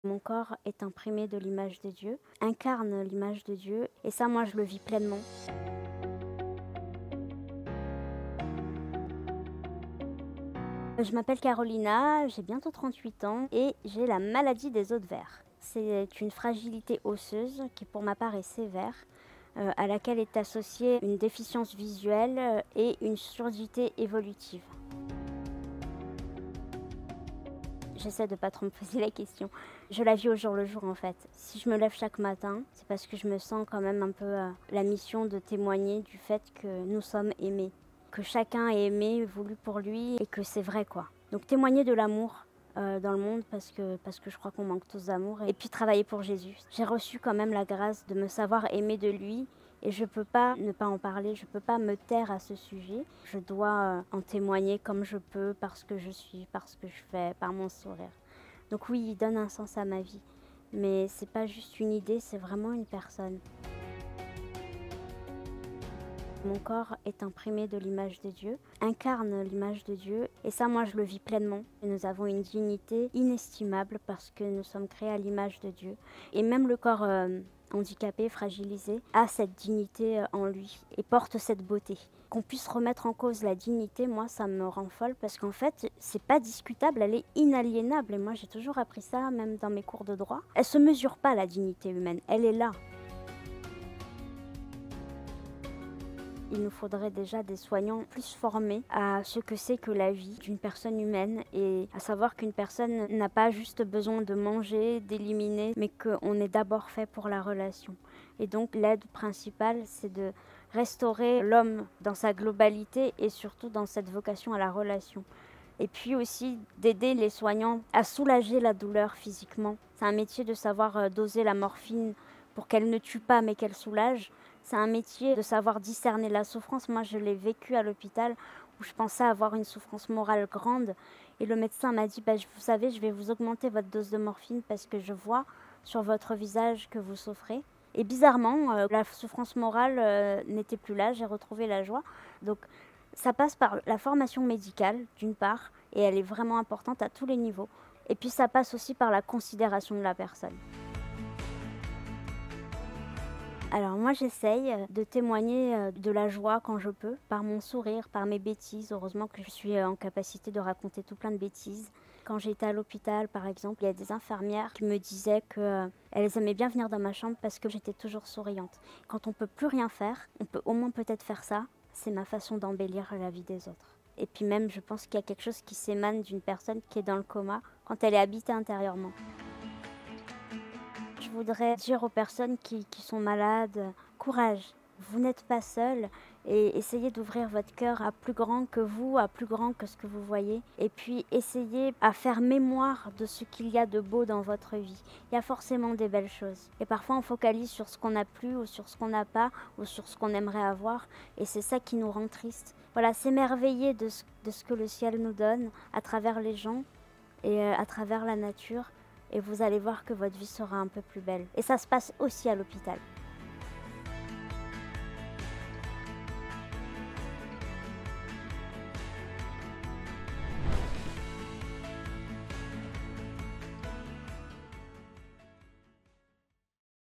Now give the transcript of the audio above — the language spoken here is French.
Mon corps est imprimé de l'image de Dieu, incarne l'image de Dieu, et ça, moi, je le vis pleinement. Je m'appelle Carolina, j'ai bientôt 38 ans et j'ai la maladie des os de verre. C'est une fragilité osseuse qui, pour ma part, est sévère, à laquelle est associée une déficience visuelle et une surdité évolutive. J'essaie de pas trop me poser la question. Je la vis au jour le jour en fait. Si je me lève chaque matin, c'est parce que je me sens quand même un peu la mission de témoigner du fait que nous sommes aimés. Que chacun est aimé, voulu pour lui et que c'est vrai quoi. Donc témoigner de l'amour dans le monde parce que je crois qu'on manque tous d'amour. Et puis travailler pour Jésus. J'ai reçu quand même la grâce de me savoir aimer de lui. Et je ne peux pas ne pas en parler, je ne peux pas me taire à ce sujet. Je dois en témoigner comme je peux, parce que je suis, parce que je fais, par mon sourire. Donc oui, il donne un sens à ma vie. Mais c'est pas juste une idée, c'est vraiment une personne. Mon corps est imprimé de l'image de Dieu, incarne l'image de Dieu, et ça, moi, je le vis pleinement. Nous avons une dignité inestimable parce que nous sommes créés à l'image de Dieu. Et même le corps handicapé, fragilisé, a cette dignité en lui et porte cette beauté. Qu'on puisse remettre en cause la dignité, moi, ça me rend folle parce qu'en fait, c'est pas discutable, elle est inaliénable. Et moi, j'ai toujours appris ça, même dans mes cours de droit. Elle se mesure pas, la dignité humaine, elle est là. Il nous faudrait déjà des soignants plus formés à ce que c'est que la vie d'une personne humaine et à savoir qu'une personne n'a pas juste besoin de manger, d'éliminer, mais qu'on est d'abord fait pour la relation. Et donc l'aide principale, c'est de restaurer l'homme dans sa globalité et surtout dans cette vocation à la relation. Et puis aussi d'aider les soignants à soulager la douleur physiquement. C'est un métier de savoir doser la morphine pour qu'elle ne tue pas mais qu'elle soulage. C'est un métier de savoir discerner la souffrance. Moi, je l'ai vécu à l'hôpital où je pensais avoir une souffrance morale grande. Et le médecin m'a dit, vous savez, je vais vous augmenter votre dose de morphine parce que je vois sur votre visage que vous souffrez. Et bizarrement, la souffrance morale n'était plus là, j'ai retrouvé la joie. Donc, ça passe par la formation médicale, d'une part, et elle est vraiment importante à tous les niveaux. Et puis, ça passe aussi par la considération de la personne. Alors moi j'essaye de témoigner de la joie quand je peux, par mon sourire, par mes bêtises. Heureusement que je suis en capacité de raconter tout plein de bêtises. Quand j'étais à l'hôpital par exemple, il y a des infirmières qui me disaient qu'elles aimaient bien venir dans ma chambre parce que j'étais toujours souriante. Quand on peut plus rien faire, on peut au moins peut-être faire ça. C'est ma façon d'embellir la vie des autres. Et puis même je pense qu'il y a quelque chose qui s'émane d'une personne qui est dans le coma quand elle est habitée intérieurement. Je voudrais dire aux personnes qui sont malades, courage, vous n'êtes pas seul et essayez d'ouvrir votre cœur à plus grand que vous, à plus grand que ce que vous voyez. Et puis essayez à faire mémoire de ce qu'il y a de beau dans votre vie. Il y a forcément des belles choses. Et parfois on focalise sur ce qu'on n'a plus ou sur ce qu'on n'a pas ou sur ce qu'on aimerait avoir. Et c'est ça qui nous rend tristes. Voilà, s'émerveiller de ce que le ciel nous donne à travers les gens et à travers la nature. Et vous allez voir que votre vie sera un peu plus belle. Et ça se passe aussi à l'hôpital.